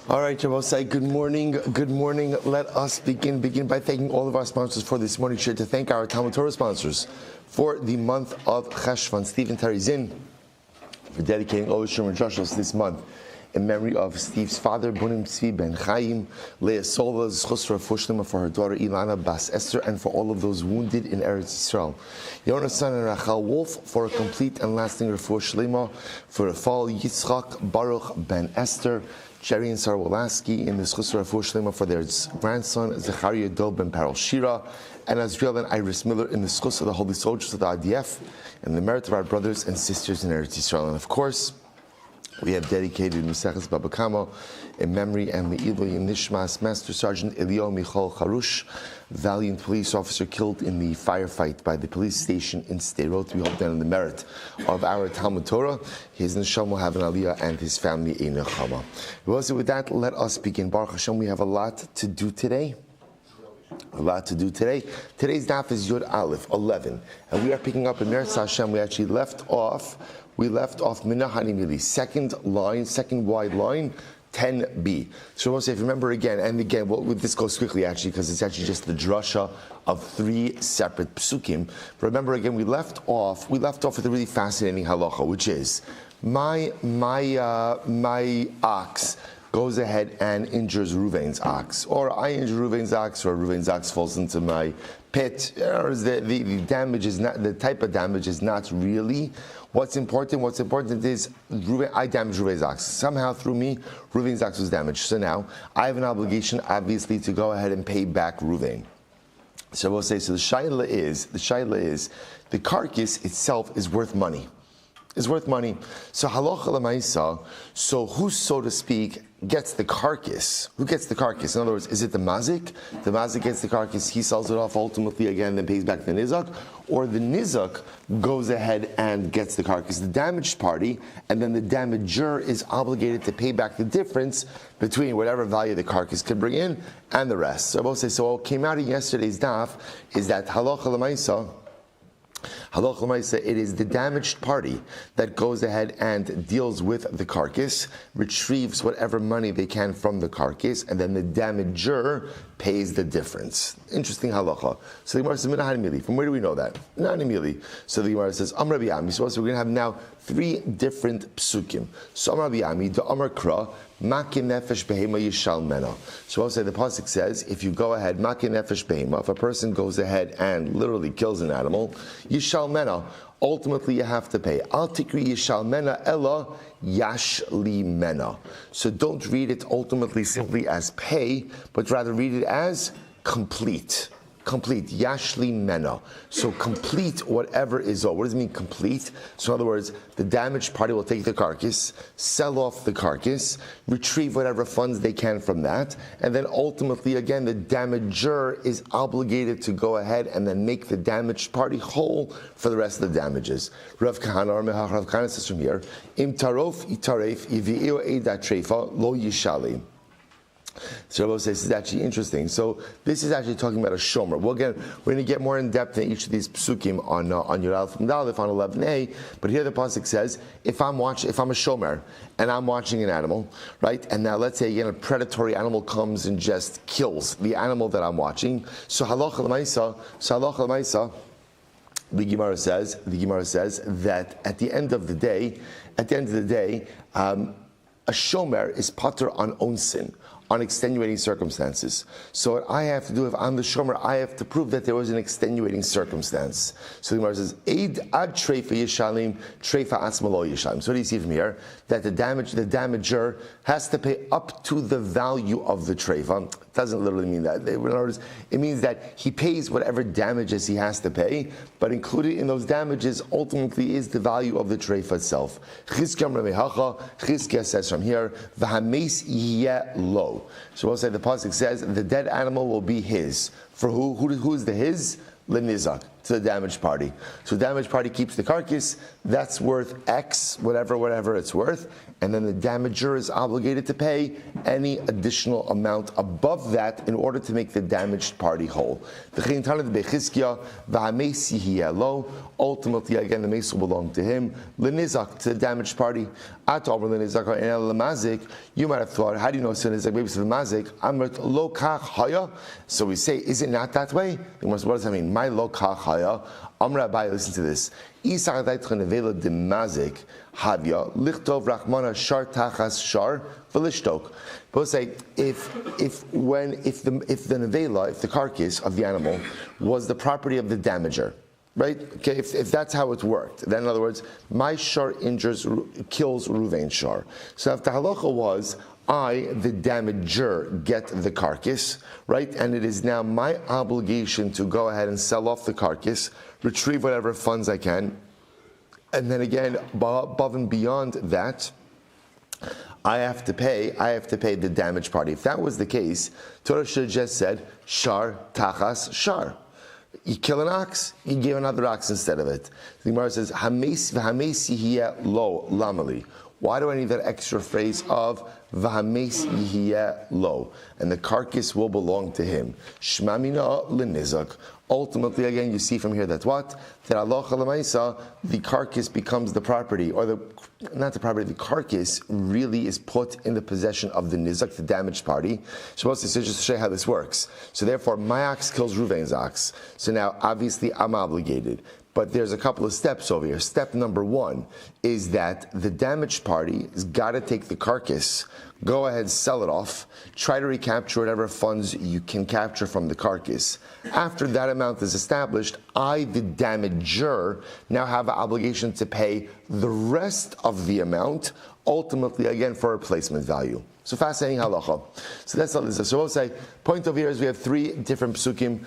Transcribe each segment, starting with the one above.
All right, Shabbat, good morning. Good morning. Let us begin by thanking all of our sponsors for this morning. Sure to thank our Talmud Torah sponsors for the month of Cheshvan, Steve and Terry Zinn, for dedicating all the Sherman Joshua this month in memory of Steve's father, Bunim Tzvi Ben Chaim, Leah Solva's Chusra Fushlima for her daughter Ilana Bas Esther, and for all of those wounded in Eretz Yisrael. Yonasan and Rachel Wolf for a complete and lasting refuah shlema for Rafal Yitzchak Baruch Ben Esther, Jerry and Sarah Wolaski in the Chusra Refuah Shlema for their grandson Zechariah Dov Ben Parol Shira, and Azriel and Iris Miller in the Chus of the Holy Soldiers of the IDF, and the merit of our brothers and sisters in Eretz Yisrael. And of course, we have dedicated Maseches Baba Kamma in memory and Le'ilui Nishmas Master Sergeant Elio Michal Charush, valiant police officer killed in the firefight by the police station in Sderot. We hope that in the merit of our Talmud Torah, his neshama will have an aliyah and his family a nechama. Also, with that, let us begin. Baruch Hashem, we have a lot to do today. Today's daf is Yud Aleph 11, and we are picking up in Meretz Hashem. We actually left off Minahani Mili, second wide line, 10b. So we'll say, if you remember again, this goes quickly actually, because it's actually just the drasha of three separate psukim. But remember again, we left off with a really fascinating halacha, which is my ox goes ahead and injures Ruvain's ox, or I injure Ruvain's ox, or Ruvain's ox falls into my pit. The damage is not, the type of damage is not really what's important. What's important is I damaged Ruvain's ox. Somehow through me, Ruvain's ox was damaged. So now I have an obligation, obviously, to go ahead and pay back Ruvain. So we'll say, so the shaila is the carcass itself is worth money. So halacha l'maisa, so who, so to speak, gets the carcass? Who gets the carcass? In other words, is it the mazik? The mazik gets the carcass, he sells it off ultimately again, then pays back the nizak, or the nizak goes ahead and gets the carcass, the damaged party, and then the damager is obligated to pay back the difference between whatever value the carcass could bring in and the rest. So I will say, so what came out of yesterday's daf is that halacha l'maisa, it is the damaged party that goes ahead and deals with the carcass, retrieves whatever money they can from the carcass, and then the damager pays the difference. Interesting halacha. So the Gemara says, from where do we know that? Not immediately. So the Gemara says, Amr Rabbi Ami. So we're going to have now three different psukim. So Amr Rabbi Ami, the Amr Kra, Makin nefesh behema yishal mena. So I'll say the pasuk says, if you go ahead, Makin nefesh behema, if a person goes ahead and literally kills an animal, yishal mena, ultimately you have to pay. Al tikri yishal mena ella yashli mena. So don't read it ultimately simply as pay, but rather read it as complete, yashli mena. So complete whatever is owed. What does it mean complete? So in other words, the damaged party will take the carcass, sell off the carcass, retrieve whatever funds they can from that, and then ultimately again the damager is obligated to go ahead and then make the damaged party whole for the rest of the damages. Rav Kahana says from here, Im tarof itaref ivi'io eida trefa lo yishali. So Rabbi says this is actually interesting. So this is actually talking about a shomer. We're going to get more in depth in each of these psukim on Yud Aleph from Dalef on 11a. But here the pasuk says, if I'm a shomer and I'm watching an animal, right? And now let's say again a predatory animal comes and just kills the animal that I'm watching. So halacha l'maisa. The Gemara says that at the end of the day, a shomer is pater on own sin, on extenuating circumstances. So what I have to do, if I'm the shomer, I have to prove that there was an extenuating circumstance. So the Gemara says, Eid ad treifa yishalim, treifa atzmalo yishalim. So what do you see from here? That the damager has to pay up to the value of the treifa. It doesn't literally mean that. In other words, it means that he pays whatever damages he has to pay, but included in those damages ultimately is the value of the treifa itself. Chizkiah says from here, V'hameis yeh lo. So the pasuk says the dead animal will be his. For who is the his? Lenizak. to the damaged party. So the damaged party keeps the carcass, that's worth X, whatever it's worth, and then the damager is obligated to pay any additional amount above that in order to make the damaged party whole. Ultimately, again, the mace will belong to him. Lenizak, to the damaged party. You might have thought, how do you know sin is like maybe it's the mazik? So we say, is it not that way? What does that mean? My lo kach haya. Rabbi, listen to this. But say if the nevela, if the carcass of the animal was the property of the damager, right? Okay, if that's how it worked, then in other words, my shar kills Ruvain's shar. So if the halacha was, I, the damager, get the carcass, right? And it is now my obligation to go ahead and sell off the carcass, retrieve whatever funds I can, and then again, above and beyond that, I have to pay the damaged party. If that was the case, Torah should have just said, shar tachas shar. You kill an ox, you give another ox instead of it. The Gemara says, V'hamesi hiya lo lamali. Why do I need that extra phrase of V'hamesi hiya lo? And the carcass will belong to him. Shmamina lenizak. Ultimately, again, you see from here that what? That Allah Lamaisa, the carcass becomes the property, or not the property, the carcass really is put in the possession of the nizak, the damaged party. Supposed to say, just to show you how this works. So therefore, my ox kills Ruvain's ox. So now, obviously, I'm obligated. But there's a couple of steps over here. Step number one is that the damaged party has got to take the carcass, go ahead, sell it off, try to recapture whatever funds you can capture from the carcass. After that amount is established, I, the damager, now have an obligation to pay the rest of the amount, ultimately, again, for replacement value. So fascinating halacha. So that's all this is. So we'll say, point over here is we have three different psukim.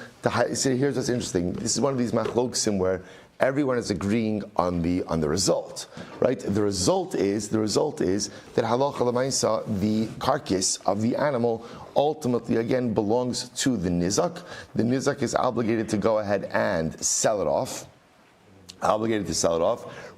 So here's what's interesting. This is one of these machloksim where everyone is agreeing on the result, right? The result is that halacha l'maisa, the carcass of the animal, ultimately again belongs to the nizak. The nizak is obligated to go ahead and sell it off.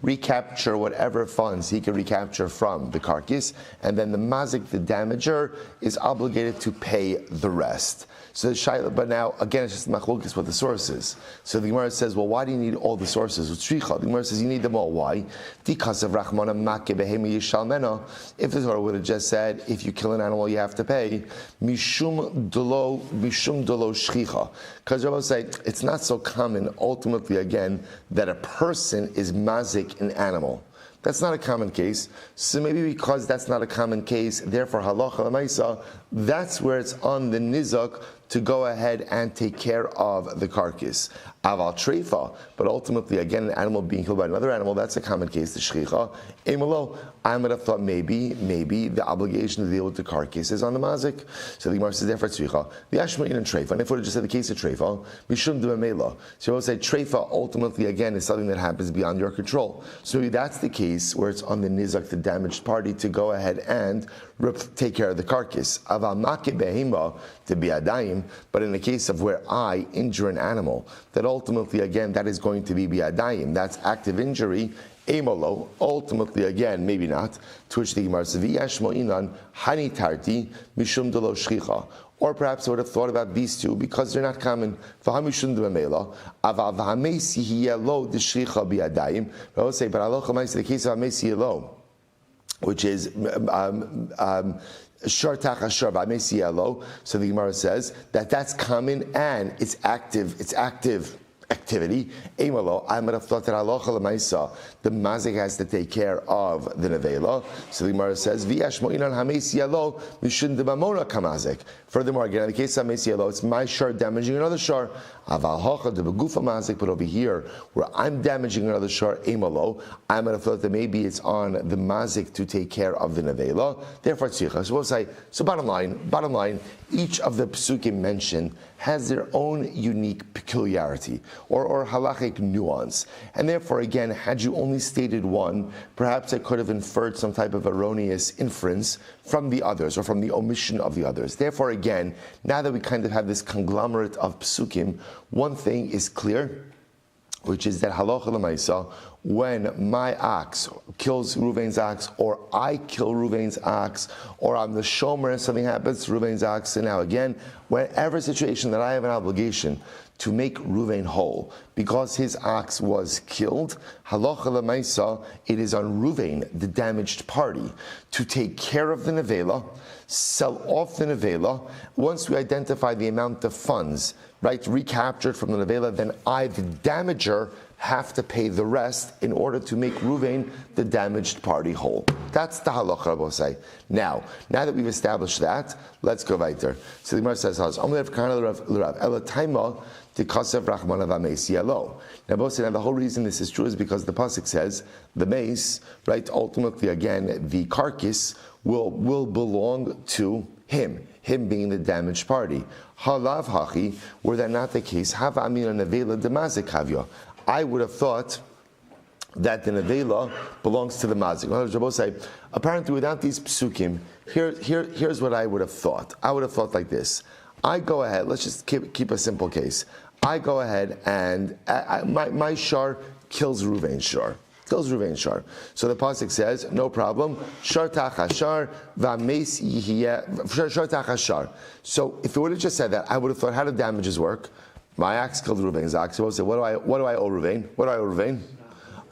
Recapture whatever funds he can recapture from the carcass, and then the mazik, the damager, is obligated to pay the rest. So the shayla, but now again it's just machlokes what the source is. So the Gemara says, well, why do you need all the sources? The Gemara says you need them all. Why? Because of Rachmana Make Behema Yishalmena. If the Torah would have just said, if you kill an animal, you have to pay Mishum Dolo Shchicha. Because Rabbi say it's not so common. Ultimately, again, that a person is mazik an animal. That's not a common case. So maybe because that's not a common case, therefore halacha l'maisa, that's where it's on the nizak to go ahead and take care of the carcass. Aval treifa, but ultimately, again, an animal being killed by another animal, that's a common case, the shchicha. Emelo, I might have thought maybe the obligation to deal with the carcass is on the mazik. So the Gemara says, therefore, tzricha. The ashmain and treifa, and if we just said the case of treifa, we shouldn't do a mela. So I would say treifa, ultimately, again, is something that happens beyond your control. So maybe that's the case where it's on the nizak, the damaged party, to go ahead and take care of the carcass. Aval make behema, to be adayim, but in the case of where I injure an animal, that ultimately, again, that is going to be biadayim. That's active injury. Emolo, ultimately, again, maybe not. To which the Gemara says, "V'yashmo'inan hani tarti mishum delo shchicha." Or perhaps I would have thought about these two because they're not common. V'hamishum d'mamela, aval v'hamesi hiyelo d'shchicha biadayim. But I would say, but Allah chamaisi, the case of hamesi hiyelo, which is shar tachas shar v'hamesi hiyelo. So the Gemara says that that's common and it's active activity. Emalo, I might have thought that halacha l'maisa, the mazik has to take care of the nevela. So the Gemara says, "V'yashmo'inan hamesi yalo mishun debamona kamazik." Furthermore, again, in the case of hamesi yalo, it's my shar damaging another shar. Aval hacha debegufa mazik, but over here, where I'm damaging another shar, emalo, I might have thought that maybe it's on the mazik to take care of the nevela. Therefore, tzricha. So we'll say, so bottom line, each of the psukim mentioned has their own unique peculiarity or halachic nuance. And therefore, again, had you only stated one, perhaps I could have inferred some type of erroneous inference from the others or from the omission of the others. Therefore, again, now that we kind of have this conglomerate of psukim, one thing is clear, which is that halacha l'maisa, when my ox kills Reuven's ox, or I kill Reuven's ox, or I'm the shomer and something happens to Reuven's ox, and now again, whenever situation that I have an obligation to make Reuven whole, because his ox was killed, halacha l'maisa, it is on Reuven, the damaged party, to take care of the nevela, sell off the nevela. Once we identify the amount of funds, right, recaptured from the nevela, then I, the damager, have to pay the rest in order to make Reuven, the damaged party, whole. That's the halacha, Rabbosai. Now that we've established that, let's go weiter. So the Gemara says, now the whole reason this is true is because the pasuk says the mace, right? Ultimately, again, the carcass will belong to him being the damaged party. Halav hachi, were that not the case, have amina nevela demazik havya. I would have thought that the nevela belongs to the mazik. Apparently, without these psukim, here's what I would have thought. I would have thought like this. I go ahead. Let's just keep a simple case. I go ahead and my shar kills Reuven's shar. Kills Reuven's shar. So the pasuk says, no problem. Shar tachashar v'ameis yihiyeh. Shar tachashar. So if it would have just said that, I would have thought, how do damages work? My ox killed Reuven's ox. So I would say, what do I owe Reuven? What do I owe Reuven?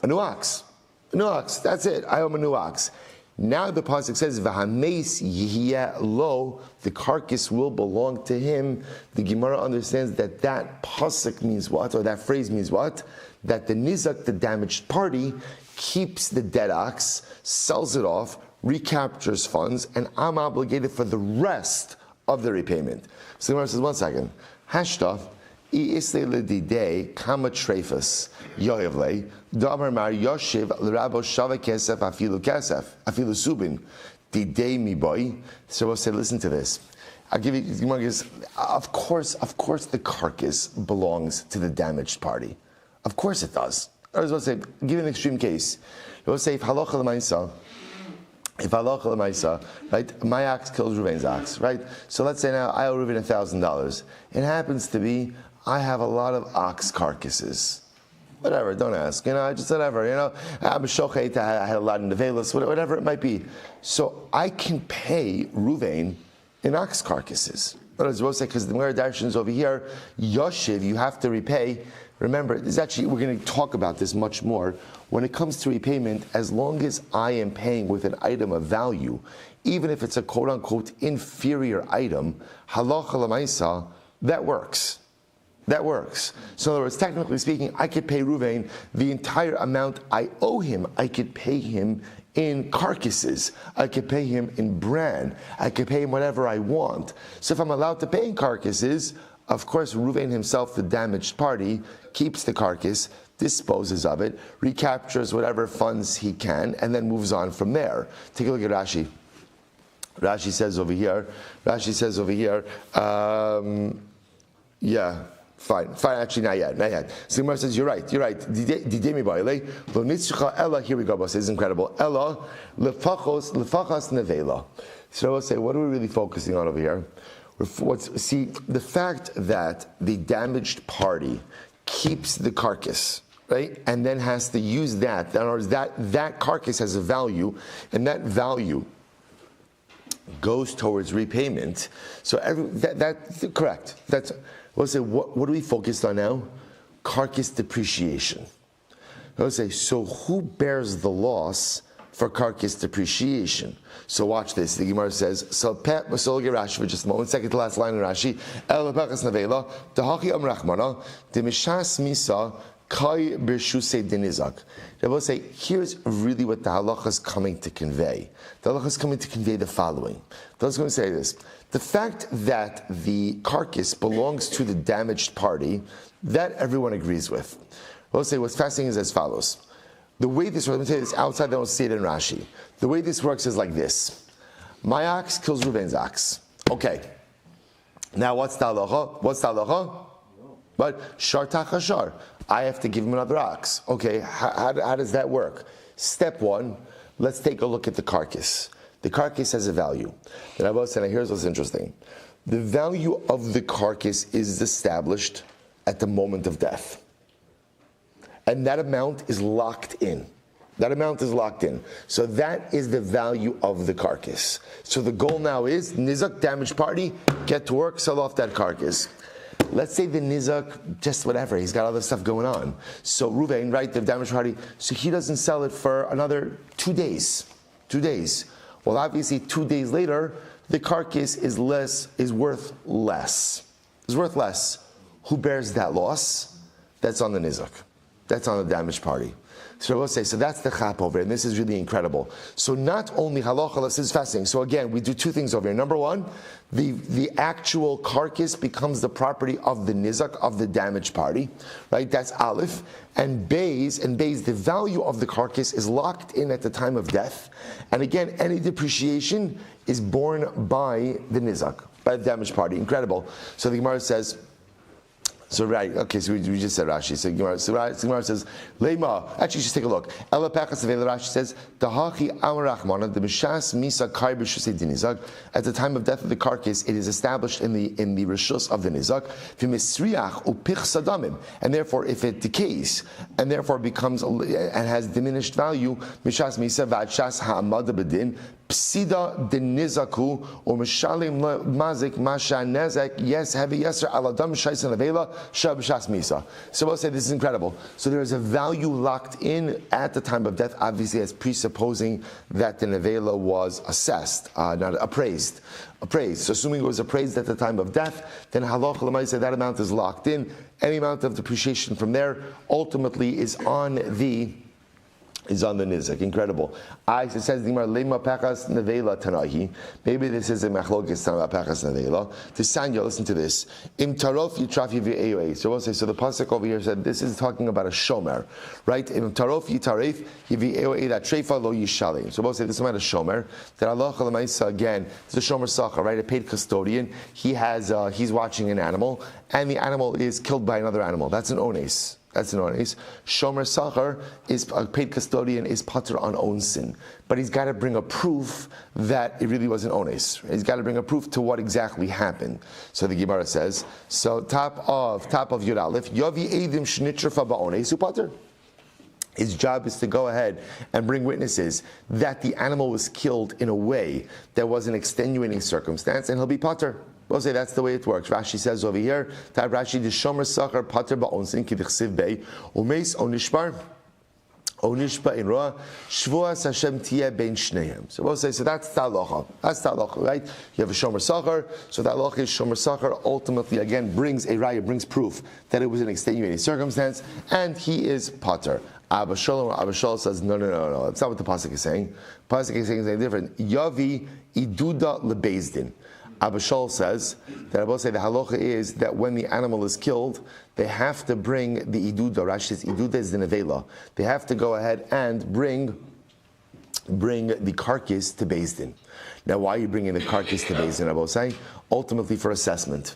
A new ox. A new ox. That's it. I owe him a new ox. Now the pasuk says, "V'hameis yihiyeh lo," the carcass will belong to him. The Gemara understands that pasuk means what, or that phrase means what? That the nizak, the damaged party, keeps the dead ox, sells it off, recaptures funds, and I'm obligated for the rest of the repayment. So the Gemara says, one second, hashta. Kamma trefus yoyevle damar mar yoshiv l'rabo shava kesef afilu subin didei mi boy. So we'll say, listen to this. I'll give you. Of course, the carcass belongs to the damaged party. Of course, it does. I was going to say, give you an extreme case. We'll say if halacha l'maisa, right? My ox kills Reuven's ox, right? So let's say now I owe Reuven $1,000. It happens to be I have a lot of ox carcasses. Whatever, don't ask. I just whatever. I'm a shochet. I had a lot in nevelas, whatever it might be. So I can pay Reuven in ox carcasses. But as well say, because the Gemara Darshan's over here, Yoshiv, you have to repay. Remember, we're going to talk about this much more. When it comes to repayment, as long as I am paying with an item of value, even if it's a quote-unquote inferior item, halacha l'maisa, that works. That works. So in other words, technically speaking, I could pay Reuven the entire amount I owe him. I could pay him in carcasses. I could pay him in bran. I could pay him whatever I want. So if I'm allowed to pay in carcasses, of course, Reuven himself, the damaged party, keeps the carcass, disposes of it, recaptures whatever funds he can, and then moves on from there. Take a look at Rashi. Rashi says over here, Fine, actually, not yet. So Gemara says, you're right. Here we go, boss. This is incredible. Ella, lefachos nevela. So I will say, what are we really focusing on over here? See, the fact that the damaged party keeps the carcass, right, and then has to use that. In other words, that carcass has a value, and that value goes towards repayment. So that's correct. We'll say, what are we focused on now? Carcass depreciation. We'll say, so who bears the loss for carcass depreciation? So watch this. The Gemara says, so Pet Masolge Rashi for just a moment, second to last line in Rashi. El Pachas Nevela, Dahachi Amrachmana, Demishas Misa, Kai Birshuse Denizak. They will say, here's really what the halacha is coming to convey. The halacha is coming to convey the following. The halacha is going to say this. The fact that the carcass belongs to the damaged party, that everyone agrees with. We'll say what's fascinating is as follows. The way this works, let me tell you this outside, they don't see it in Rashi. The way this works is like this. My ox kills Reuven's ox. Okay. Now what's the halacha? But shar tachashar. I have to give him another ox. Okay, how does that work? Step one, let's take a look at the carcass. The carcass has a value. The Rabbi said, here's what's interesting. The value of the carcass is established at the moment of death. and that amount is locked in. That amount is locked in. So that is the value of the carcass. So the goal now is, nizak, damaged party, get to work, sell off that carcass. Let's say the nizak, just whatever, he's got other stuff going on. So Ruvain, right, the damaged party, so he doesn't sell it for another 2 days. 2 days. Well, obviously 2 days later, the carcass is worth less. It's worth less. Who bears that loss? That's on the nizak. That's on the damaged party. So we'll say, so that's the chap over here, and this is really incredible. So not only halacha, this is fascinating. So again, we do two things over here. Number one, the actual carcass becomes the property of the nizak, of the damaged party, right? That's aleph. And beis, the value of the carcass is locked in at the time of death. And again, any depreciation is borne by the nizak, by the damaged party. Incredible. So the Gemara says, so right, okay, so we just said Rashi. So Gemara says, Leima, actually just take a look. Ela Pechas Avela Rashi says, Dahachi Amar Rachmana, the Mishas Misa Kai B'Shusei Dinizak. At the time of death of the carcass, it is established in the Rishus of the Nizak. V'misriach upich sadamim. And therefore, if it decays, and therefore becomes, and has diminished value, Mishas Misa V'adshas Ha'amada B'din, Psida denizaku or mishalim mazik masha nezek yes heavy yeser aladam shaisan avela shab shas misa. So we'll say this is incredible. So there is a value locked in at the time of death, obviously as presupposing that the nevela was assessed, not appraised. So assuming it was appraised at the time of death, then halacha l'maaseh that amount is locked in. Any amount of depreciation from there ultimately is on the nizak. Incredible. It says the Gemara lema pachas nevela tanahi. Maybe this is a machlokes tana pachas nevela. To Sanya, listen to this. Im tarof yitraf yive'eoe. So we'll say, so the pasuk over here said this is talking about a shomer, right? Im tarof yitaref yive'eoe that treifa lo yishalim. So we'll say this is about a shomer. That Allah l'maisa again, it's a shomer sacha, right? A paid custodian. He's watching an animal, and the animal is killed by another animal. That's an ones. Shomer Sachar is a paid custodian, is pater on own sin. But he's got to bring a proof that it really wasn't ones. He's got to bring a proof to what exactly happened. So the Gemara says, so top of Yud Aleph, Yavi Eidim Shnitrafa Ba'ones Upater. His job is to go ahead and bring witnesses that the animal was killed in a way that was an extenuating circumstance, and he'll be pater. We'll say that's the way it works. Rashi says over here, Tab Rashi, the Shomer Sachar Pater Ba'onsin Kidichsiv Bey, Umeis Onishbar, Onishba in Roa, Shvuas Hashem Tia Bein Shneim. So we'll say, so that's Ta'alocha. That's Ta'alocha, right? You have a Shomer Sachar, so Ta'alocha is Shomer Sachar ultimately again brings a raya, brings proof that it was an extenuating circumstance, and he is Pater. Abba Shalom says, no. That's not what the pasuk is saying. The pasuk is saying something different. Yavi Iduda Lebezdin. Abba Shal says that I will say the halacha is that when the animal is killed, they have to bring the iduda. Rashi says iduda is the nevela. They have to go ahead and bring the carcass to Beis Din. Now, why are you bringing the carcass to Beis Din? I will say ultimately for assessment.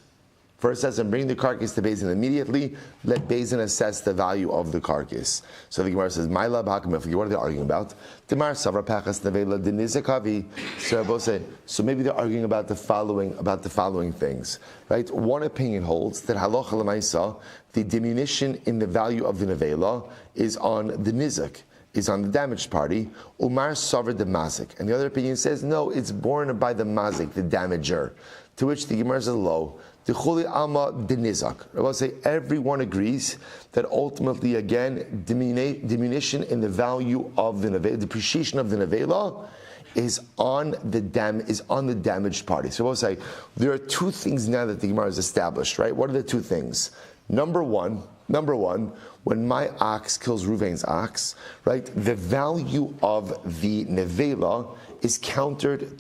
First says, and bring the carcass to Beis Din immediately. Let Beis Din assess the value of the carcass. So the Gemara says, "My lab hakamifli." What are they arguing about? Demar savra pachas nevela denizakavi. So I will say, so maybe they're arguing about the following things, right? One opinion holds that halacha l'maisa, the diminution in the value of the nevela is on the nizak, is on the damaged party. Umar savra the mazik, and the other opinion says no, it's borne by the mazik, the damager. To which the Gemara says low. The Chuli Alma Dinizak. I will say everyone agrees that ultimately, again, diminution in the value of the nevela, depreciation of the nevela, is on the damaged party. So I will say there are two things now that the Gemara has established. Right? What are the two things? Number one, when my ox kills Ruvain's ox, right? The value of the nevela is counted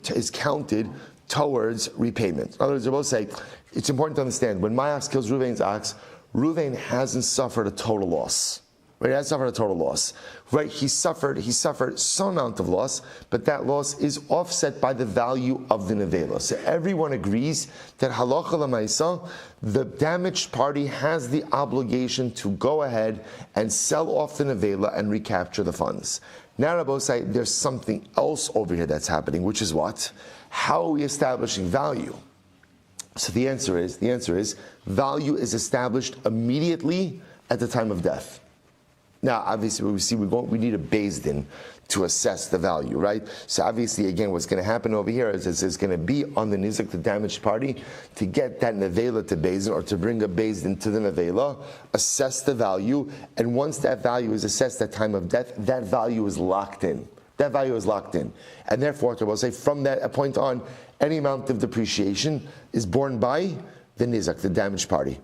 towards repayment. In other words, I will say, it's important to understand, when my ox kills Ruvain's ox, Ruvain hasn't suffered a total loss. Right? He hasn't suffered a total loss. Right? He suffered some amount of loss, but that loss is offset by the value of the nevela. So everyone agrees that halacha l'maisa, the damaged party has the obligation to go ahead and sell off the nevela and recapture the funds. Now, Rabbi say there's something else over here that's happening, which is what? How are we establishing value? So the answer is value is established immediately at the time of death. Now, obviously, we need a Beis Din to assess the value, right? So obviously, again, what's going to happen over here is it's going to be on the nizak, the damaged party, to get that nevela to Beis Din, or to bring a Beis Din to the nevela, assess the value, and once that value is assessed at time of death, that value is locked in. That value is locked in. And therefore, I will say, from that point on, any amount of depreciation is borne by the nizak, the damaged party.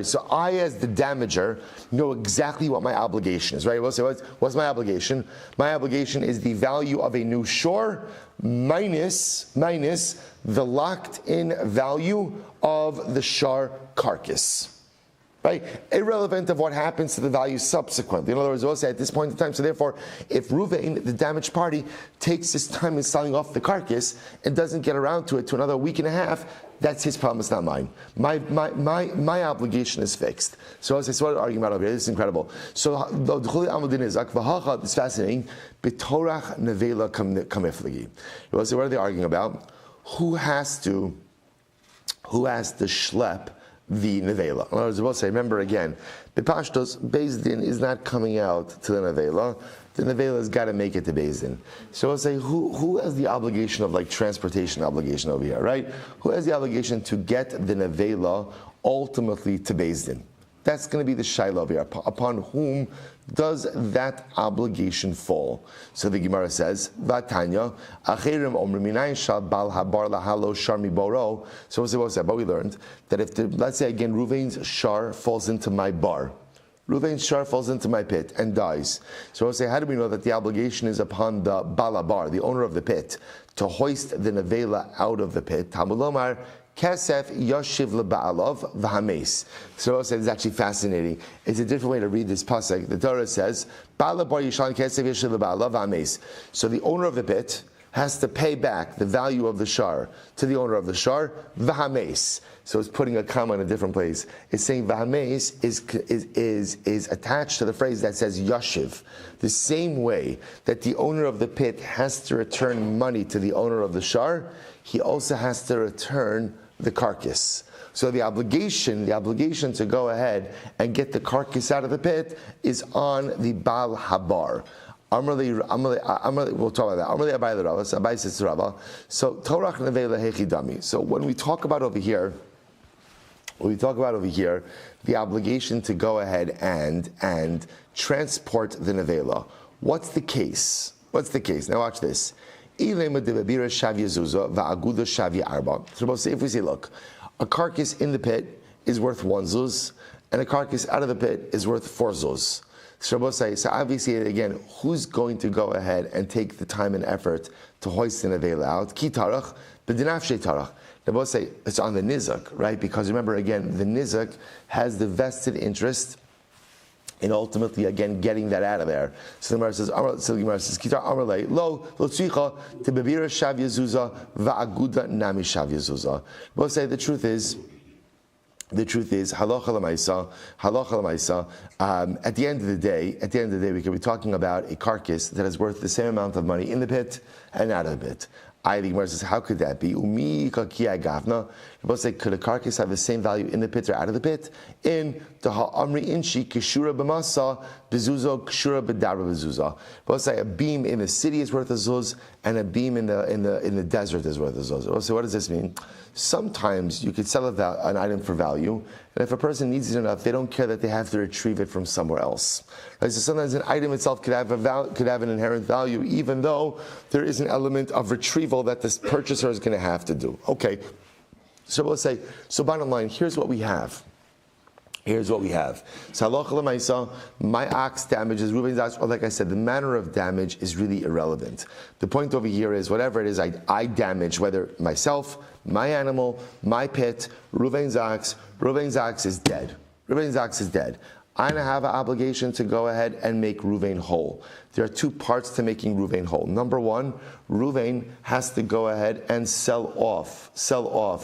So I, as the damager, know exactly what my obligation is, right? We'll say, what's my obligation? My obligation is the value of a new shore minus the locked-in value of the shore carcass. Right? Irrelevant of what happens to the value subsequently. In other words, we'll say at this point in time, so therefore, if Ruvain, the damaged party, takes his time in selling off the carcass and doesn't get around to it to another week and a half, that's his problem, it's not mine. My obligation is fixed. So as I started arguing about over here, this is incredible. So it's fascinating. B'torach nevela kamiflagi. We'll say, what are they arguing about? Who has to schlep the nevela? In other words, we'll say, remember again, B'pashtos, Beis Din is not coming out to the nevela. The nevela has got to make it to Beis Din. So we'll say, who has the obligation of transportation obligation over here, right? Who has the obligation to get the nevela ultimately to Beis Din? That's going to be the shaila over here. Upon whom does that obligation fall? So the Gemara says, Vatanya, Achirim Omrim Minayin Shal Bal Habar Lahalo Sharmi Boro. So what's that? But we learned that if let's say again, Ruvain's shar falls into my bar. Ruvain's shar falls into my pit and dies. So we'll say, how do we know that the obligation is upon the balabar, the owner of the pit, to hoist the nevela out of the pit? Tamulomar Kesef Yoshiv Leba'alav V'Hames. So we'll say, it's actually fascinating. It's a different way to read this pasuk. The Torah says, Balabar Yishan Kesef Yoshiv Leba'alav V'Hames. So the owner of the pit has to pay back the value of the shar to the owner of the shar, V'Hames. So it's putting a comma in a different place. It's saying V'Hames is attached to the phrase that says Yashiv. The same way that the owner of the pit has to return money to the owner of the shar, he also has to return the carcass. So the obligation to go ahead and get the carcass out of the pit is on the Bal Habar. We'll talk about that. Abai says to Rava. So Torah nevela hechidami. So when we talk about over here, the obligation to go ahead and transport the nevela. What's the case? Now watch this. So if we say, look, a carcass in the pit is worth 1 zuz, and a carcass out of the pit is worth 4 zuz. So obviously, again, who's going to go ahead and take the time and effort to hoist the nevela out? Ki tarach, b'dinafshe tarach. They both say it's on the nizak, right? Because remember, again, the nizak has the vested interest in ultimately, again, getting that out of there. So the Gemara says, Kitar Amarle, lo tzricha tebebira shav yazuza va'aguda nami shav yazuza. Both say the truth is, halacha l'maisa. At the end of the day, we could be talking about a carcass that is worth the same amount of money in the pit and out of the pit. The Gemara says, how could that be? Both say, could a carcass have the same value in the pit or out of the pit? In the ha'amri inshi kishura b'masa bezuzo kishura b'dara bezuza. Both say a beam in the city is worth a zuz, and a beam in the desert is worth a zuz. Both say, what does this mean? Sometimes you could sell an item for value, and if a person needs it enough, they don't care that they have to retrieve it from somewhere else. Right? So sometimes an item itself could have an inherent value, even though there is an element of retrieval that this purchaser is going to have to do. Okay. So we'll say, so bottom line, here's what we have. So halacha l'maisa, my ox damages Reuben's ox, or like I said, the manner of damage is really irrelevant. The point over here is whatever it is I damage, whether myself, my animal, my pit, Reuben's ox is dead. I have an obligation to go ahead and make Reuven whole. There are 2 parts to making Reuven whole. Number 1, Reuven has to go ahead and sell off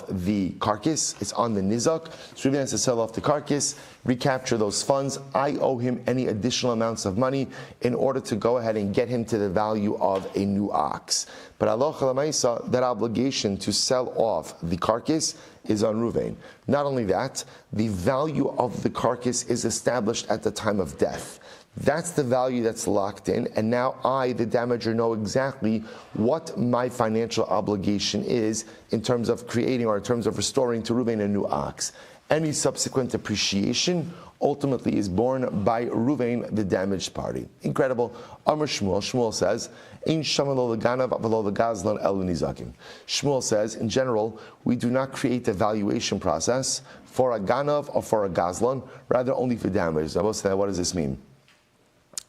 the carcass. It's on the nizak. So Reuven has to sell off the carcass, recapture those funds. I owe him any additional amounts of money in order to go ahead and get him to the value of a new ox. But halacha l'maisa, that obligation to sell off the carcass is on Reuven. Not only that, the value of the carcass is established at the time of death. That's the value that's locked in, and now I, the damager, know exactly what my financial obligation is in terms of creating or in terms of restoring to Reuven a new ox. Any subsequent depreciation ultimately is borne by Reuven, the damaged party. Incredible. Amar Shmuel. Shmuel says, "Ein shaman lo leganav v'lo legazlan elu nizakim." Shmuel says, in general, we do not create a valuation process for a ganav or for a gazlan, rather only for damage. I will say, what does this mean?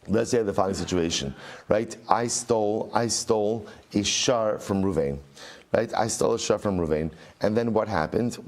Let's say the following situation, right? I stole a shar from Reuven. Right, I stole a shar from Reuven, and then what happened?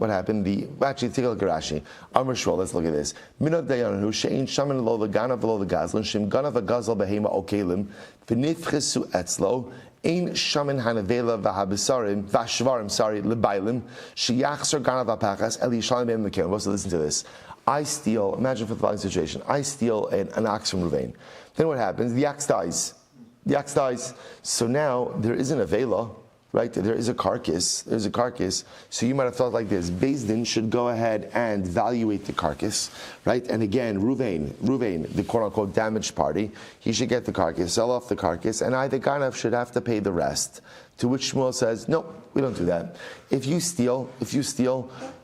Actually, take a look at Rashi. Amar Shmuel, let's look at this. Minot dayanu she'in shaman lo leganav v'lo legazlan shem ganav v'gazal behema okelim v'nifchesu etzlo ein shaman hanavela v'habisarim v'ashvarim lebailim sheyachzor ganav v'pachas eli shalom ben mekem. Let's listen to this. I steal. Imagine for the following situation. I steal an ox from Reuven. Then what happens? The ox dies. So now there isn't a vela. Right, there is a carcass. There's a carcass. So you might have thought like this: Beis Din should go ahead and valuate the carcass, right? And again, Reuven, the quote-unquote damaged party, he should get the carcass, sell off the carcass, and I, the ganav, should have to pay the rest. To which Shmuel says, no, we don't do that. If you steal,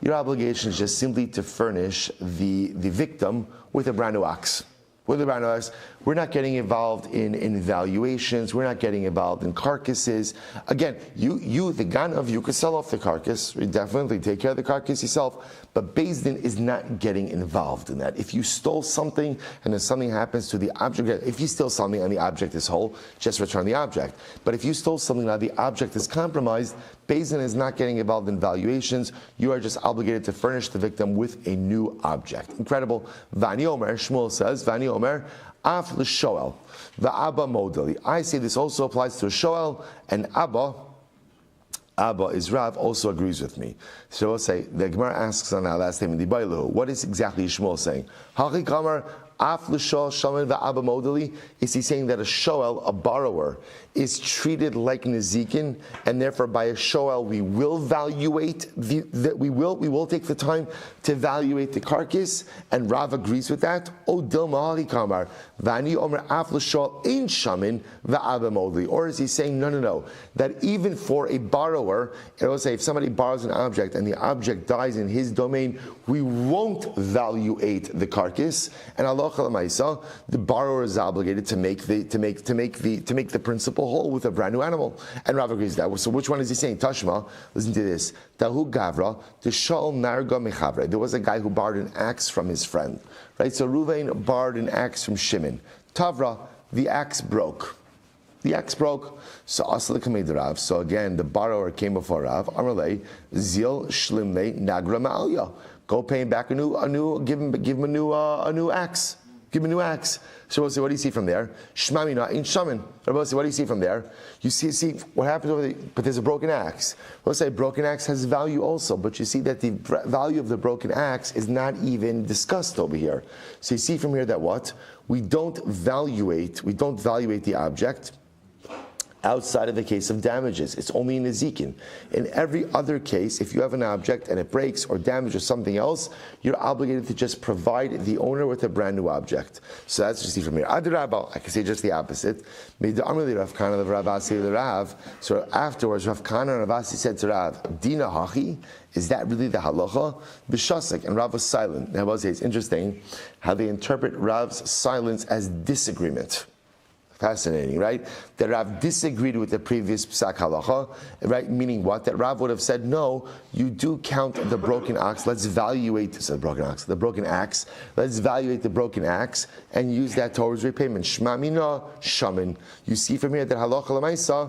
your obligation is just simply to furnish the victim with a brand new ox. We're not getting involved in valuations. We're not getting involved in carcasses. Again, you the ganav, you could sell off the carcass. You definitely take care of the carcass yourself. But Beis Din is not getting involved in that. If you stole something and then something happens to the object, if you steal something and the object is whole, just return the object. But if you stole something and the object is compromised, Beis Din is not getting involved in valuations. You are just obligated to furnish the victim with a new object. Incredible. Vani Omer, Shmuel says, Vani Omer, Af l'shoel, va'abba modali. I say this also applies to a shoel, and Abba is Rav, also agrees with me. So we'll say, the Gemara asks on our last statement, what is exactly Shmuel saying? Haki kamar, Af l'shoel, shaman va'abba modali. Is he saying that a shoel, a borrower, is treated like Nezikin, and therefore by a shoel we will evaluate we will take the time to evaluate the carcass, and Rav agrees with that. O dilma hari kamar vani omer af l'shoel ein shamin va'abba modli. Or is he saying no, that even for a borrower, it will say if somebody borrows an object and the object dies in his domain, we won't evaluate the carcass, and Allah Maisa, the borrower is obligated to make the principal whole with a brand new animal. And Rav agrees with that. So which one is he saying? Tashma, listen to this. Tahu Gavra, the Shal Narga Mechavre. There was a guy who borrowed an axe from his friend. Right? So Reuven borrowed an axe from Shimon. Tavra, the axe broke. So Asla Kamei Rav. So again, the borrower came before Rav. Amalei, Zil Shlimle Nagra Ma'alya. Go pay him back give him a new axe. Give him a new axe. So we'll say, what do you see from there? Shmamina in shaman. We'll say, what do you see from there? You see what happens over there, but there's a broken axe. We'll say broken axe has value also, but you see that the value of the broken axe is not even discussed over here. So you see from here that what? We don't evaluate the object outside of the case of damages. It's only in Nezikin. In every other case, if you have an object and it breaks or damages something else, you're obligated to just provide the owner with a brand new object. So that's what you see from here. Adrabah, I can say just the opposite. So afterwards, Rav Kana and Rav Asi said to Rav, Dina Hachi, is that really the halacha? B'shasek, and Rav was silent. Now, it's interesting how they interpret Rav's silence as disagreement. Fascinating, right? That Rav disagreed with the previous psak halacha, right? Meaning what? That Rav would have said, no, you do count the broken ox. Let's evaluate the broken axe. Let's evaluate the broken axe and use that towards repayment. Shma mina shaman. You see from here that halacha l'maisa,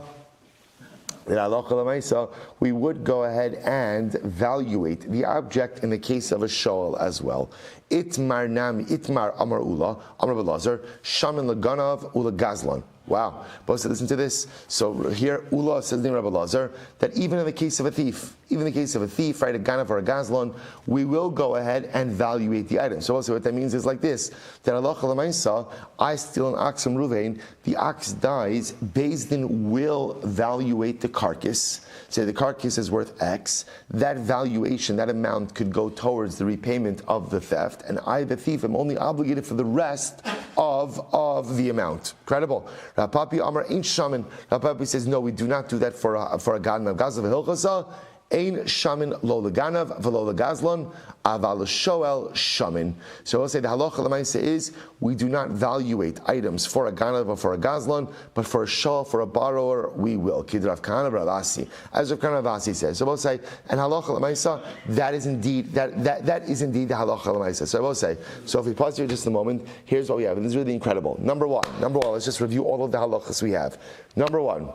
we would go ahead and evaluate the object in the case of a shoal as well. Itmar amar ula, amar belazar, shaman laganav ula gazlan. Wow. But listen to this. So here, Ula says in Rabbi Lazar that even in the case of a thief, right, a ganav or a gazlan, we will go ahead and evaluate the item. So also what that means is like this, that Allah Chalamaysa, I steal an ox from Ruvain, the ox dies, Beis Din will evaluate the carcass, say the carcass is worth X, that valuation, that amount could go towards the repayment of the theft, and I, the thief, am only obligated for the rest of of the amount. Credible. Rav Papi Amar ain't shaman. Rav Papi says, no, we do not do that for a ganav. Gazlav hilchasa. Ein shamin lo leganav v'lo legazlon aval shoel shamin. So I'll say the halacha l'maisa is we do not valuate items for a ganav or for a gazlon, but for a shoel, for a borrower, we will. Kid Rav Kahana Ravasi, as Rav Kahana Ravasi says. So I'll say and halacha l'maisa that is indeed the halacha l'maisa. So I will say. So if we pause here just a moment, here's what we have, and this is really incredible. Number one, let's just review all of the halachas we have. Number one.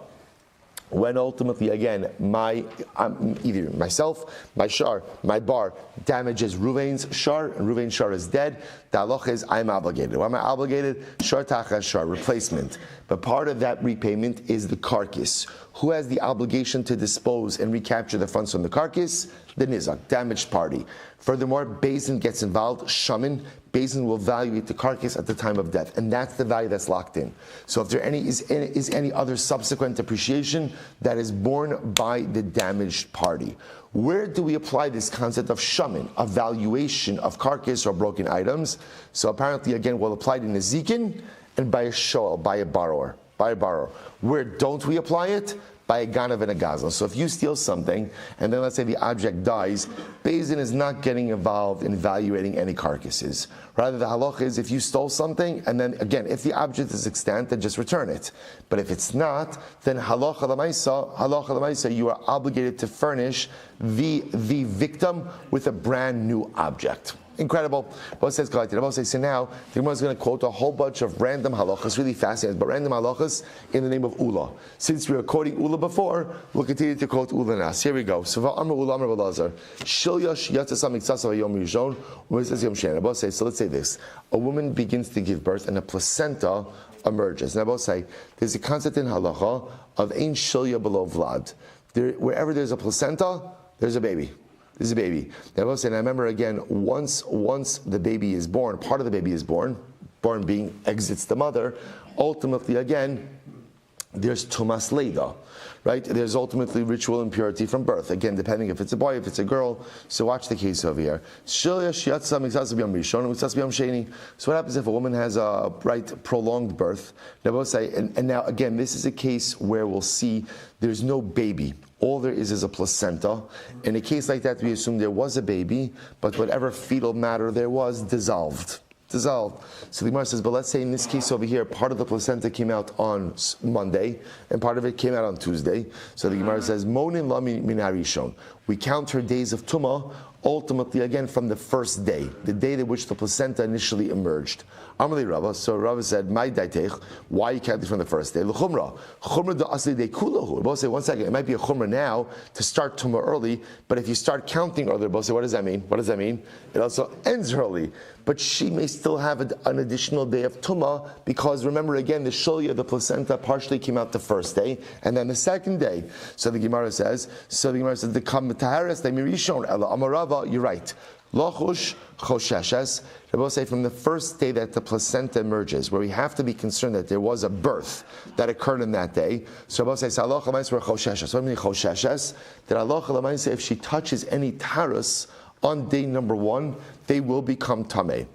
When ultimately, again, either myself, my shar, my bar damages Ruvain's shar, and Ruvain's shar is dead, the halacha is I'm obligated. Why am I obligated? Shar tachas shar, replacement. But part of that repayment is the carcass. Who has the obligation to dispose and recapture the funds from the carcass? The nizak, damaged party. Furthermore, Beis gets involved, shaman. Beis will evaluate the carcass at the time of death, and that's the value that's locked in. So if there is any other subsequent depreciation, that is borne by the damaged party. Where do we apply this concept of shaman, of valuation of carcass or broken items? So apparently, again, we'll apply it in a zikin and by a shoel, by a borrower. Where don't we apply it? By a ganav and a gazlan. So if you steal something, and then let's say the object dies, Beis Din is not getting involved in evaluating any carcasses. Rather, the halacha is if you stole something, and then again, if the object is extant, then just return it. But if it's not, then halacha l'maisa, you are obligated to furnish the victim with a brand new object. Incredible. What says so now the Gemara is going to quote a whole bunch of random halachas, really fascinating, but random halachas in the name of Ula. Since we were quoting Ula before, we'll continue to quote Ula now. So here we go. So let's say this. A woman begins to give birth and a placenta emerges. Now, say there's a concept in halacha of ein shilya below vlad. Wherever there's a placenta, there's a baby. This is a baby. Now, I remember again, once the baby is born, part of the baby is born being exits the mother, ultimately again, there's tumas leida, right? There's ultimately ritual impurity from birth. Again, depending if it's a boy, if it's a girl. So watch the case over here. So what happens if a woman has a prolonged birth? And now again, this is a case where we'll see there's no baby. All there is a placenta. In a case like that, we assume there was a baby, but whatever fetal matter there was dissolved. So the Gemara says, but let's say in this case over here, part of the placenta came out on Monday, and part of it came out on Tuesday. So the Gemara says, Monin la min harishon. We count her days of tumah, ultimately again from the first day, the day in which the placenta initially emerged. Amalei Rava, so Rava said, "My daitech, why you counting from the first day? L'chumra da asli de kulahu." Both say, one second, it might be a chumra now to start tumah early, but if you start counting earlier, both say, what does that mean? It also ends early, but she may still have an additional day of tumah because remember again, the shulya, the placenta, partially came out the first day, and then the second day. So the Gemara says, the Kamma taharis de mirishon ela amarava. You're right. Lochush chosheshes. They both say from the first day that the placenta emerges, where we have to be concerned that there was a birth that occurred in that day. So both say halacha l'maisa chosheshes. What do you mean chosheshes? That halacha l'maisa, if she touches any taras on day number 1, they will become tameh.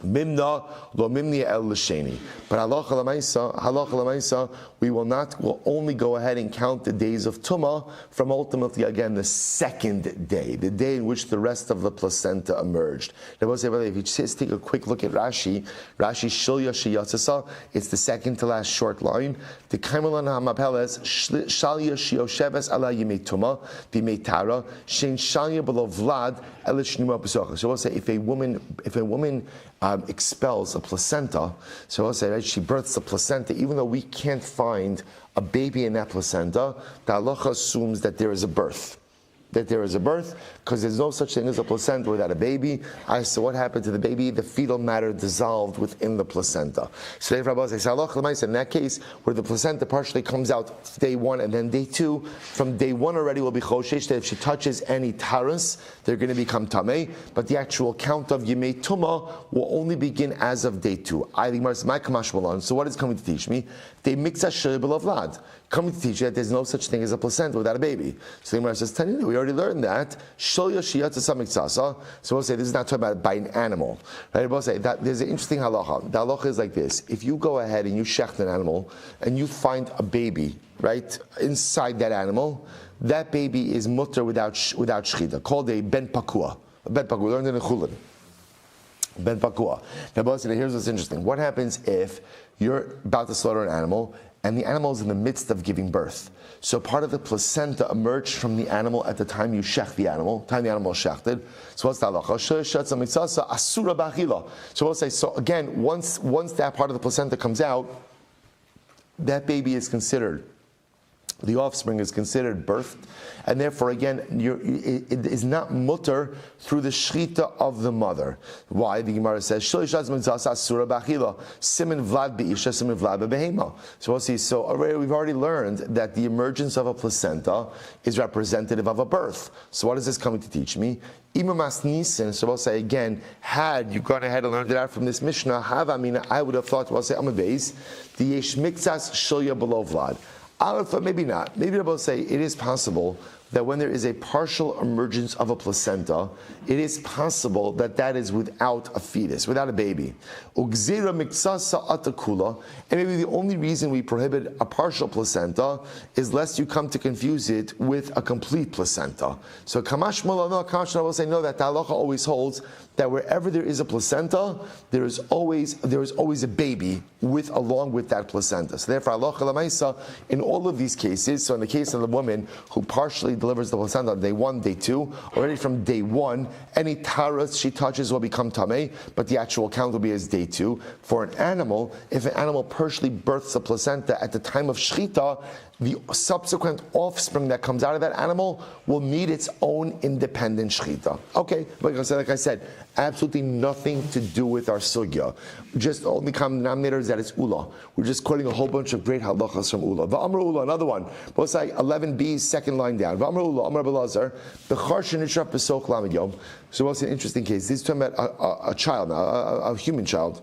Mimna lo mimni el l'sheni. But halacha l'maisa, we'll only go ahead and count the days of tumah from ultimately again the second day, the day in which the rest of the placenta emerged. Now, if you just take a quick look at Rashi shilya shiyatzasa, it's the second to last short line. The kaimalan hamapeles shalya shiyosheves ala yimei tumah b'mei tara shein shalya below vlad el shnima b'socha. So we'll say if a woman expels a placenta, so we'll say, right, she births a placenta, even though we can't find a baby in that placenta, the halacha assumes that there is a birth. Because there's no such thing as a placenta without a baby. So what happened to the baby? The fetal matter dissolved within the placenta. So if Rabbi says, in that case, where the placenta partially comes out day 1 and then day 2, from day 1 already will be choshesh, that if she touches any taras, they're going to become tameh, but the actual count of yemei tumah will only begin as of day 2. So what is coming to teach me? They mix a shir below vlad. Coming to teach you that there's no such thing as a placenta without a baby. So the Gemara says, we already already learned that. So we'll say this is not talking about by an animal. Right? We'll say that there's an interesting halacha. The halacha is like this. If you go ahead and you shecht an animal and you find a baby, right, inside that animal, that baby is mutter without shechita, called a ben pakua. Ben pakua, we learned in the chulin. Ben pakua. Now, here's what's interesting. What happens if you're about to slaughter an animal and the animal is in the midst of giving birth? So part of the placenta emerged from the animal at the time you shecht the animal, time the animal is shechted. So what's the halacha? So we'll say, so again, once that part of the placenta comes out, that baby is considered, the offspring is considered birthed, and therefore again, it is not mutter through the shechita of the mother. Why? The Gemara says, simin vlad be'isha, simin vlad be'behema. So we'll see. So already, we've already learned that the emergence of a placenta is representative of a birth. So what is this coming to teach me? Imamas nisin. So we'll say again, had you gone ahead and learned it out from this Mishnah, I would have thought, we'll say, Amabeis, the yesh mikzas shilya below vlad. I would thought maybe not. Maybe we'll say it is possible that when there is a partial emergence of a placenta, it is possible that that is without a fetus, without a baby. And maybe the only reason we prohibit a partial placenta is lest you come to confuse it with a complete placenta. So Kamma will say no, that the halacha always holds that wherever there is a placenta, there is always a baby along with that placenta. So therefore, halacha l'maisa in all of these cases. So in the case of the woman who partially delivers the placenta on day 1, day 2, already from day 1, any taras she touches will become tamei, but the actual count will be as day 2. For an animal, if an animal partially births a placenta at the time of shechita, the subsequent offspring that comes out of that animal will need its own independent shechita. Okay, like I said, absolutely nothing to do with our sugya. Just the only common denominator is that it's ula. We're just quoting a whole bunch of great halachas from ula. V'amr ula, another one. Both say 11b, second line down. V'amr ula, amr belazar, b'char shenishraf b'soch lamed yom. So what's an interesting case? This is talking about a child, a human child.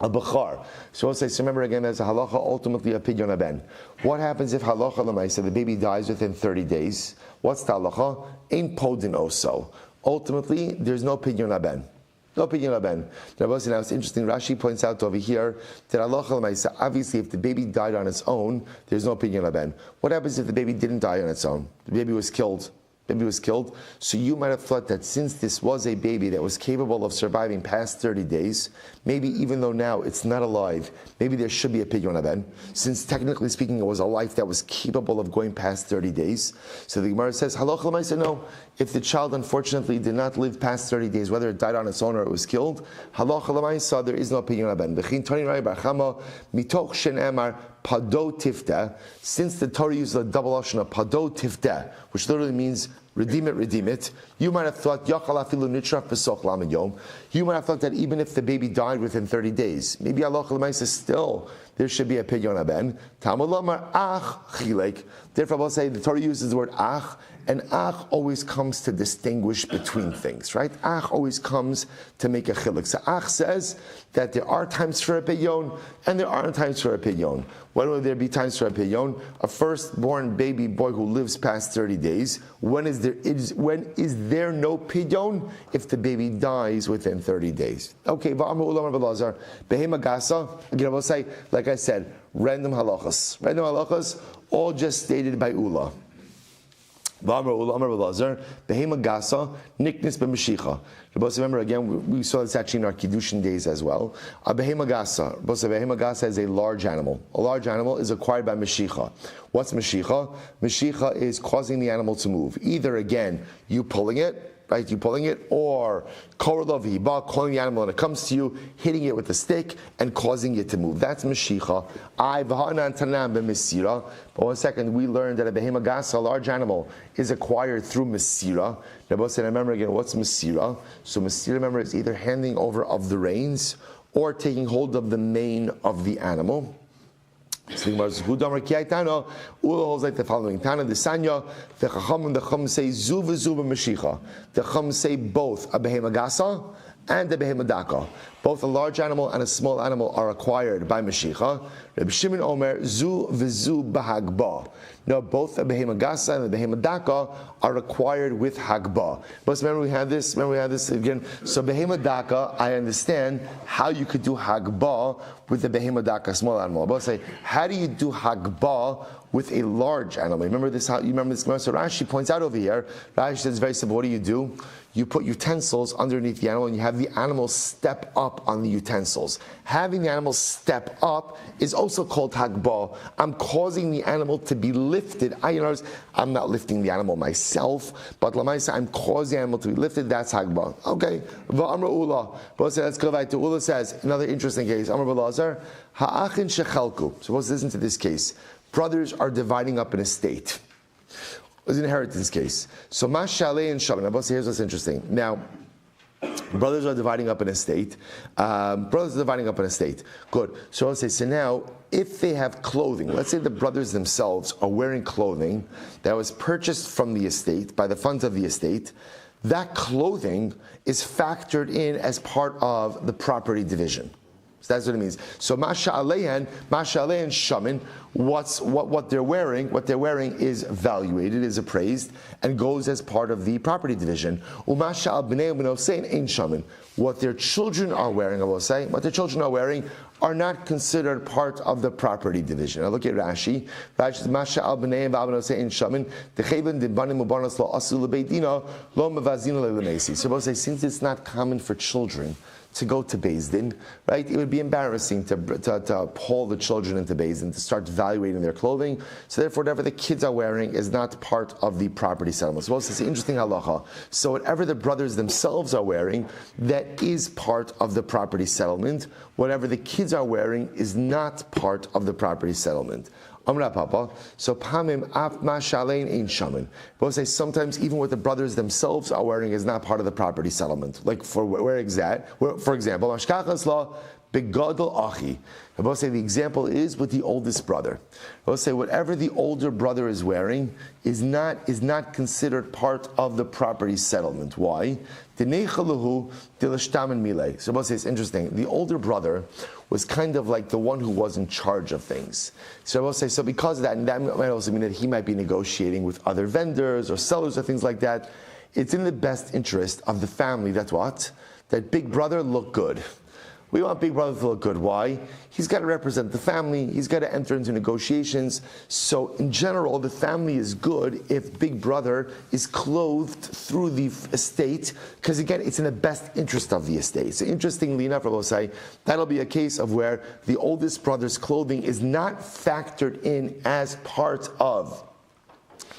A bechar. So we'll say, so remember again, there's a halacha, ultimately a pidyon haben. What happens if halacha l'maisa, the baby dies within 30 days? What's the halacha? Ein podin oso. Ultimately, there's no pidyon haben. No pidyon haben. Now it's interesting, Rashi points out over here that halacha l'maisa, obviously if the baby died on its own, there's no pidyon haben. What happens if the baby didn't die on its own? The baby was killed. So you might have thought that since this was a baby that was capable of surviving past 30 days, maybe even though now it's not alive, maybe there should be a pidyon haben, since technically speaking it was a life that was capable of going past 30 days. So the Gemara says, halacha l'maisa, no. If the child unfortunately did not live past 30 days, whether it died on its own or it was killed, halacha l'maisa, there is no pidyon haben. V'chin tani Rabbi bar Kamma, mitoch shenemar pado tifta, since the Torah uses a double option of pado tifta, which literally means redeem it. You might have thought yachal afilu nitraf b'soch lamed yom. You might have thought that even if the baby died within 30 days, maybe halacha l'maisa still there should be a pidyon haben. Talmud lomar ach chilek. Therefore, I'll say the Torah uses the word ach, and ach always comes to distinguish between things, right? Ach always comes to make a chilek. So ach says that there are times for a pidyon and there aren't times for a pidyon. When will there be times for a pidyon? A firstborn baby boy who lives past 30 days. When is there no pidyon? If the baby dies within 30 days. Okay, v'amru ulam belazar behema gasa. Again, I will say, like I said, random halachas, all just stated by ula. Remember again, we saw this actually in our Kiddushin days as well. A behema gasa is a large animal. A large animal is acquired by Mashicha. What's Mashicha? Mashicha is causing the animal to move. Either again, you pulling it, or korlav, calling the animal and it comes to you, hitting it with a stick and causing it to move. That's Mashicha. But 1 second, we learned that a behema gasa, a large animal, is acquired through Mesira. Now, said, remember again, what's Mesira? So Mesira, remember, is either handing over of the reins or taking hold of the mane of the animal. So the Ula holds like the following: Tana the Sanya, the Chacham say Zuva Meshicha. The Chacham say both a behema gasa and the behemadaka. Both a large animal and a small animal are acquired by Mashicha. Rabbi Shimon Omer, zu v'zu bahagba. No, both the behemagasa and the behemadaka are acquired with hagba. But remember we had this again. So behemadaka, I understand how you could do hagba with the behemadaka, small animal. But say, how do you do hagba with a large animal? Remember this? You remember this? So Rashi points out over here. Rashi says very simple. What do? You put utensils underneath the animal and you have the animal step up on the utensils. Having the animal step up is also called hagbah. I'm causing the animal to be lifted. I'm not lifting the animal myself, but I'm causing the animal to be lifted. That's hagbah. Okay. Va'amra Ula. But let's go back to Ula says, another interesting case. Amar Balazar, ha'achin shechalku. Suppose listen to this case. Brothers are dividing up an estate. It was an inheritance case. So Mashaleh and Shalom. Now, here's what's interesting. Now, brothers are dividing up an estate. Good. So I'll say, so now, if they have clothing, let's say the brothers themselves are wearing clothing that was purchased from the estate, by the funds of the estate, that clothing is factored in as part of the property division. So that's what it means. So Masha Alehan Shaman, what they're wearing is evaluated, is appraised, and goes as part of the property division. Umasha al b'nei b'nosein ein shaman. What their children are wearing, are not considered part of the property division. Now look at Rashi. Rashi says, Masha al b'nei b'nosein ein shaman. Decheven dibanim ubanos lo asu lebeidina lo mevazina le'lemesi. So say, since it's not common for children to go to Beis Din, right? It would be embarrassing to pull the children into Beis Din, to start evaluating their clothing. So therefore, whatever the kids are wearing is not part of the property settlement. So it's an interesting halacha. So whatever the brothers themselves are wearing, that is part of the property settlement. Whatever the kids are wearing is not part of the property settlement. Amra Papa. So Pamim Af Mashalein Ein Shaman. Both say sometimes even what the brothers themselves are wearing is not part of the property settlement. Like for example, Mashkachas Law Begadol Achi. Both say the example is with the oldest brother. Both say whatever the older brother is wearing is not considered part of the property settlement. Why? So both say it's interesting. The older brother was kind of like the one who was in charge of things. So I will say, so because of that, and that might also mean that he might be negotiating with other vendors or sellers or things like that, it's in the best interest of the family that big brother look good. We want big brother to look good. Why? He's got to represent the family. He's got to enter into negotiations. So in general, the family is good if big brother is clothed through the estate, because again, it's in the best interest of the estate. So interestingly enough, that'll be a case of where the oldest brother's clothing is not factored in as part of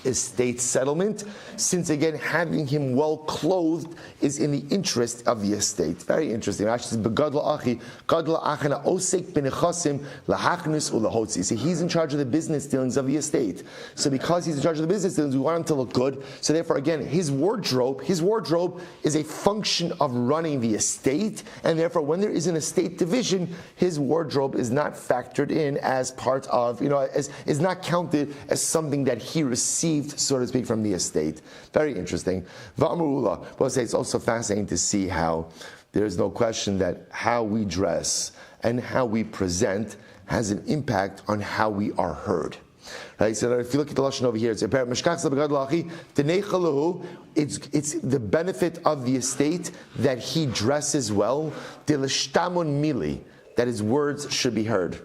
estate settlement, since again having him well clothed is in the interest of the estate. Very interesting. Actually, so he's in charge of the business dealings of the estate. So because he's in charge of the business dealings, we want him to look good. So therefore, again, his wardrobe is a function of running the estate, and therefore, when there is an estate division, his wardrobe is not factored in as part of, is not counted as something that he received, so to speak, from the estate. Very interesting. Va'amrula. Well, it's also fascinating to see how there is no question that how we dress and how we present has an impact on how we are heard. Right? So if you look at the lashon over here, it's the benefit of the estate that he dresses well, that his words should be heard.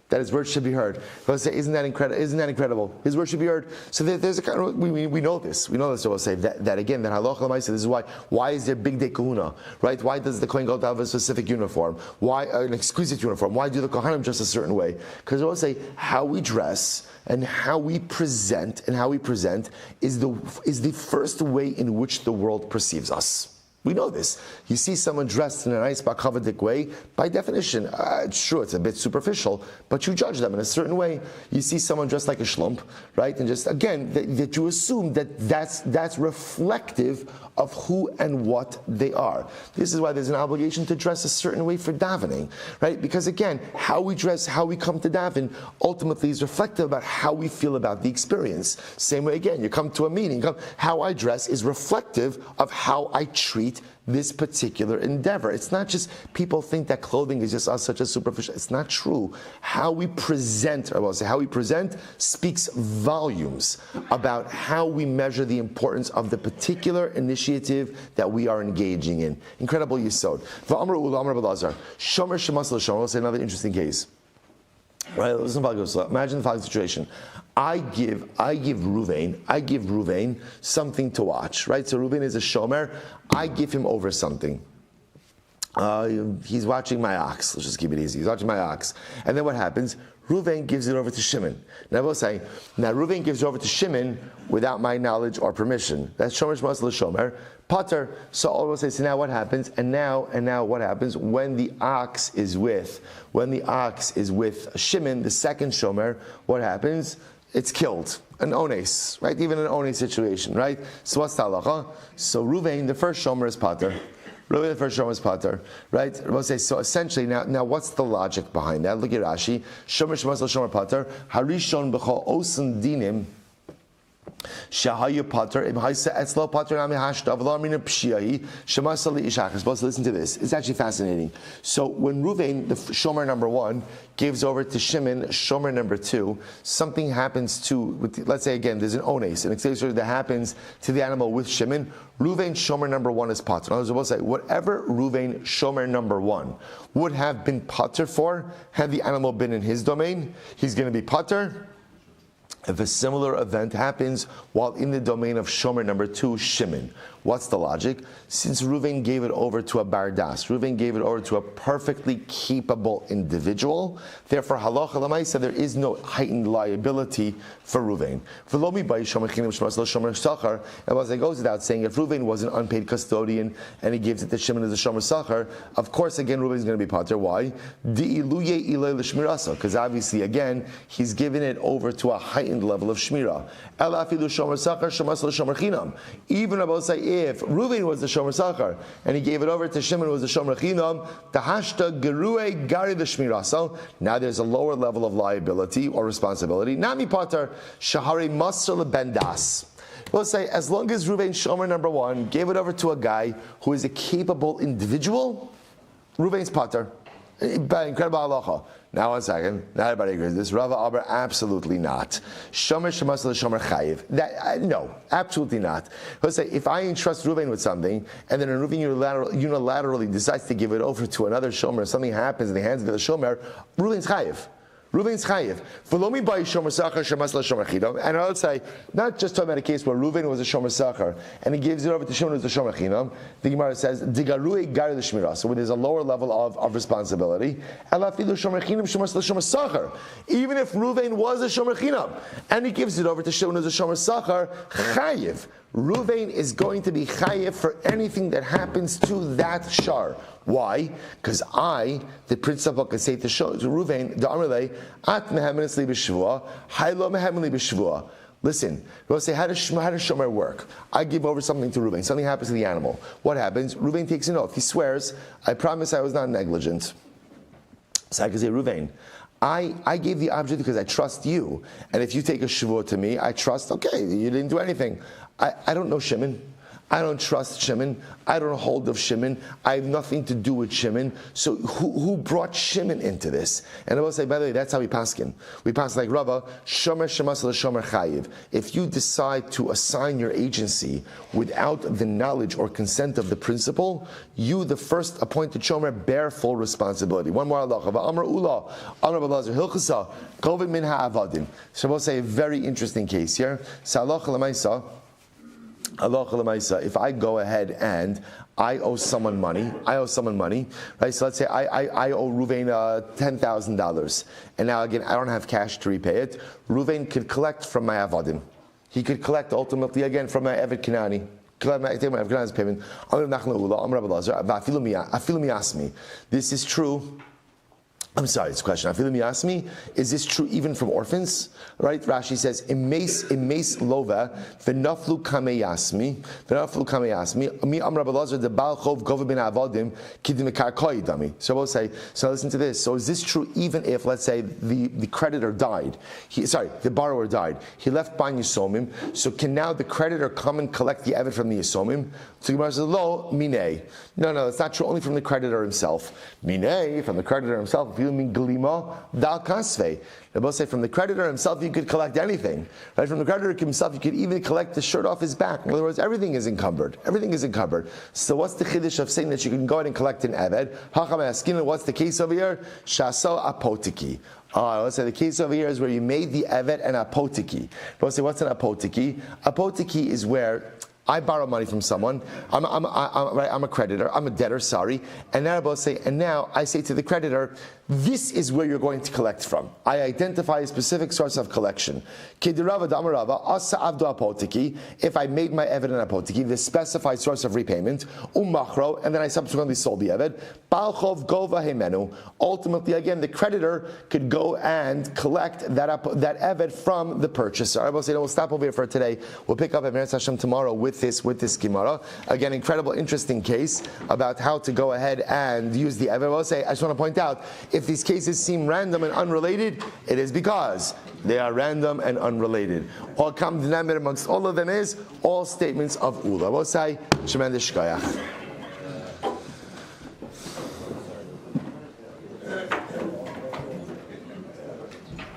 That his words should be heard. But say, isn't that incredible? His words should be heard. So there's a kind of, we know this. So we'll say that again, that halacha l'maisa, this is why is there big day kahuna, right? Why does the kohen gadol have a specific uniform? Why an exquisite uniform? Why do the kohanim dress a certain way? Because we'll say how we dress and how we present is the first way in which the world perceives us. We know this. You see someone dressed in a nice bakavadik way, by definition, it's true, it's a bit superficial, but you judge them in a certain way. You see someone dressed like a shlump, right? And just, again, that you assume that's reflective of who and what they are. This is why there's an obligation to dress a certain way for davening, right? Because again, how we dress, how we come to daven, ultimately is reflective about how we feel about the experience. Same way again, you come to a meeting, how I dress is reflective of how I treat treat this particular endeavor. It's not just people think that clothing is just such a superficial. It's not true. How we present, or I will say, how we present speaks volumes about how we measure the importance of the particular initiative that we are engaging in. Incredible yisod. Let's say another interesting case. Right? Listen, imagine the following situation. I give Ruvain something to watch. Right? So Ruvain is a shomer. I give him over something. He's watching my ox. Let's just keep it easy. He's watching my ox. And then what happens? Ruvain gives it over to Shimon. Now I will say, Ruvain gives it over to Shimon without my knowledge or permission. That's shomer shmas l'shomer. Potter. So I will say, so now what happens? And now what happens when the ox is with Shimon, the second shomer? What happens? It's killed. An ones, right? Even an ones situation, right? So what's the halacha? So Ruvain, the first shomer, is Potter. Really, the first shomer is Potter, right? We'll say, so essentially, now what's the logic behind that? Look at Rashi. Shomer shmas l'shomer Potter. Harishon b'chol osen dinim. Shahayu Potter. Im haisa etzlo Potter nami hashta avlo amina pshiahi. Shemasali ishachas. But listen to this. It's actually fascinating. So when Ruvain, the shomer number one, gives over to Shimon, shomer number two, something happens to, let's say again, there's an ones, an accessory that happens to the animal with Shimon. Ruvain shomer number one is Potter. In other words, we'll say whatever Ruvain shomer number one would have been Potter for, had the animal been in his domain, he's going to be Potter. If a similar event happens while in the domain of shomer number two, Shimon. What's the logic? Since Ruvain gave it over to a bardas, Ruvain gave it over to a perfectly capable individual, therefore halacha l'maisa, there is no heightened liability for Ruvain. And as it goes without saying, if Ruvain was an unpaid custodian and he gives it to Shimon as a shomer sachar, of course again Ruvain is going to be pater. Why? Because obviously again he's given it over to a heightened level of shmira. Even about say if Ruvain was the shomer sachar and he gave it over to Shimon who was the shomer chinam, the hashta gerue gari the shmirasa. Now there's a lower level of liability or responsibility. Nami pater shahari masr lebendas. We'll say as long as Ruvain shomer number one gave it over to a guy who is a capable individual, Ruvain's pater. Incredible halacha. Now 1 second. Not everybody agrees with this. Rava Aber, absolutely not. Shomer shemas l'shomer chayiv. No, absolutely not. Let's say if I entrust Ruvain with something, and then Ruvain unilaterally decides to give it over to another shomer, something happens and he hands it to the shomer, Ruvain's chayiv. Ruvain's chayiv. V'lomi by shomer sachar shemas l'shomer chinam. And I would say, not just talking about a case where Ruvain was a shomer sachar and he gives it over to Shimon who's a shomer chinam. The Gemara says, digarui gari l'shmira. So there's a lower level of responsibility. Elafilu shomer chinam shemas l'shomer sachar. Even if Ruvain was a shomer chinam and he gives it over to Shimon who's a shomer sachar, chayiv. Ruvain is going to be chayiv for anything that happens to that shar. Why? Because I, the principal, can say to Ruvain, the Amrle, at mehemenes li b'shvua, haylo mehemen li b'shvua. Listen, we'll say, how does shomer work? I give over something to Ruvain. Something happens to the animal. What happens? Ruvain takes an oath. He swears, I promise I was not negligent. So I can say, Ruvain, I gave the object because I trust you. And if you take a shvua to me, I trust, okay, you didn't do anything. I don't know Shimon. I don't trust Shimon. I don't hold of Shimon. I have nothing to do with Shimon. So who brought Shimon into this? And I will say, by the way, that's how we paskin. We pass like Rava, shomer shemas l'shomer chayiv. If you decide to assign your agency without the knowledge or consent of the principal, you, the first appointed shomer, bear full responsibility. One more halacha. V'amar ula, amar b'lazer hilchasa, kovim min ha'avadim. So we'll say a very interesting case here. So halacha l'maisa, if I go ahead and I owe someone money, right? So let's say I owe Ruvain $10,000, and now again I don't have cash to repay it. Ruvain could collect from my avadim. He could collect ultimately again from my evet kinani. Take my evet payment. This is true. I'm sorry, it's a question. Afilim Yasmi, is this true even from orphans? Right? Rashi says, Imes lova, v'naflu kame yasmi, mi amra belazar de bal chov gova bin avodim, kidim karkoi dami. So we'll say, so listen to this. So is this true even if, let's say, the creditor died? The borrower died. He left buying Yisomim, so can now the creditor come and collect the evet from the Yisomim? So Gemara says, lo, minei. No, it's not true only from the creditor himself. Minei, from the creditor himself, if you mean glima, dal kasve. They both say from the creditor himself you could collect anything. Right? From the creditor himself you could even collect the shirt off his back. In other words, everything is encumbered. Everything is encumbered. So what's the chiddush of saying that you can go ahead and collect an eved? Hacham askin, what's the case over here? Shaso apotiki. Let's say the case over here is where you made the evet an apotiki. We'll say what's an apotiki? Apotiki is where I borrow money from someone. I'm a creditor. I'm a debtor. Sorry. And now I say to the creditor, this is where you're going to collect from. I identify a specific source of collection. If I made my evet an apotiki, the specified source of repayment, umachro, and then I subsequently sold the evet, balchov gova hemenu. Ultimately, again, the creditor could go and collect that evet from the purchaser. I will say, we'll stop over here for today. We'll pick up at Meretz Hashem tomorrow with this Gemara. Again, incredible, interesting case about how to go ahead and use the evet. I will say, I just want to point out, if these cases seem random and unrelated, it is because they are random and unrelated. All come denominator amongst all of them is all statements of Ula. I will say, Shemendeshkayach.